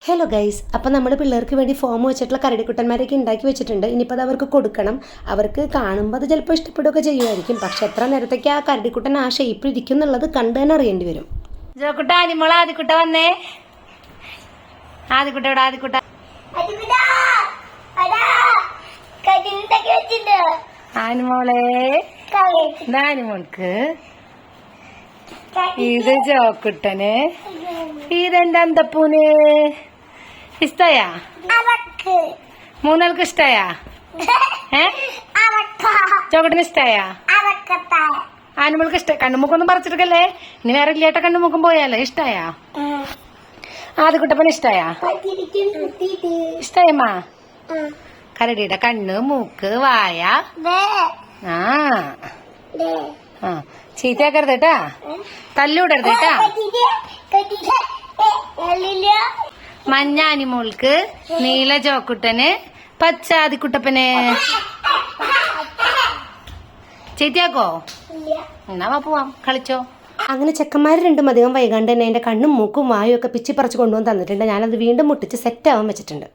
Hello guys, അപ്പോൾ നമ്മൾ പിള്ളേർക്ക് വേണ്ടി ഫോം വെച്ചിട്ടുള്ള കരടിക്കുട്ടന്മാരൊക്കെ ഉണ്ടാക്കി വെച്ചിട്ടുണ്ട്. ഇനിയിപ്പോൾ അത് അവർക്ക് കൊടുക്കണം. അവർക്ക് കാണുമ്പോൾ അത് ചിലപ്പോൾ ഇഷ്ടപ്പെടുകയൊക്കെ ചെയ്യുമായിരിക്കും. പക്ഷെ എത്ര നേരത്തേക്ക് ആ കരടിക്കുട്ടൻ ആ ഷേപ്പിൽ ഇരിക്കും എന്നുള്ളത് കണ്ടു തന്നെ അറിയേണ്ടി വരും. ജോക്കുട്ട, അനിമോൾ, ആദിക്കുട്ട വന്നേ. ആദിക്കുട്ട ഇവിടെ, ആദിക്കുട്ട. ആനിമോളെ, ആനിമോൾക്ക് ഇത് ജോക്കുട്ടന്, ഇതെന്റെ അന്തപ്പൂന്. ഇഷ്ടായാ? മൂന്നാൾക്ക് ഇഷ്ടായാ? ചോക്കട്ടിന് ഇഷ്ടായാ? ആനിമൾക്ക് ഇഷ്ട. കണ്ണുമുക്കൊന്നും പറിച്ചെടുക്കല്ലേ. ഇനി വേറെ ഇല്ലേട്ട കണ്ണുമുക്കം പോയാലോ. ഇഷ്ടായാ? ആദ്യക്കുട്ടപ്പന് ഇഷ്ടായാ? ഇഷ്ടായമ്മാ? കരടിയുടെ കണ്ണ്, മൂക്ക്, വായ. ആ ആ, ചീത്തയാക്കരുത് കേട്ടാ, തല്ലൂടരുത് കേട്ടാ. മഞ്ഞ അനിമോൾക്ക്, നീല ജോക്കുട്ടന്, പച്ച ആദിക്കുട്ടപ്പന്. ചീത്തയാക്കോ? എന്നാ പോവാം, കളിച്ചോ. അങ്ങനെ ചെക്കന്മാർ രണ്ടും അധികം വൈകാണ്ട് തന്നെ എന്റെ കണ്ണും മൂക്കും വായും ഒക്കെ പിച്ചി പറിച്ച് കൊണ്ടുവന്ന് തന്നിട്ടുണ്ട്. ഞാനത് വീണ്ടും മുട്ടിച്ച് സെറ്റ് ആവാൻ വെച്ചിട്ടുണ്ട്.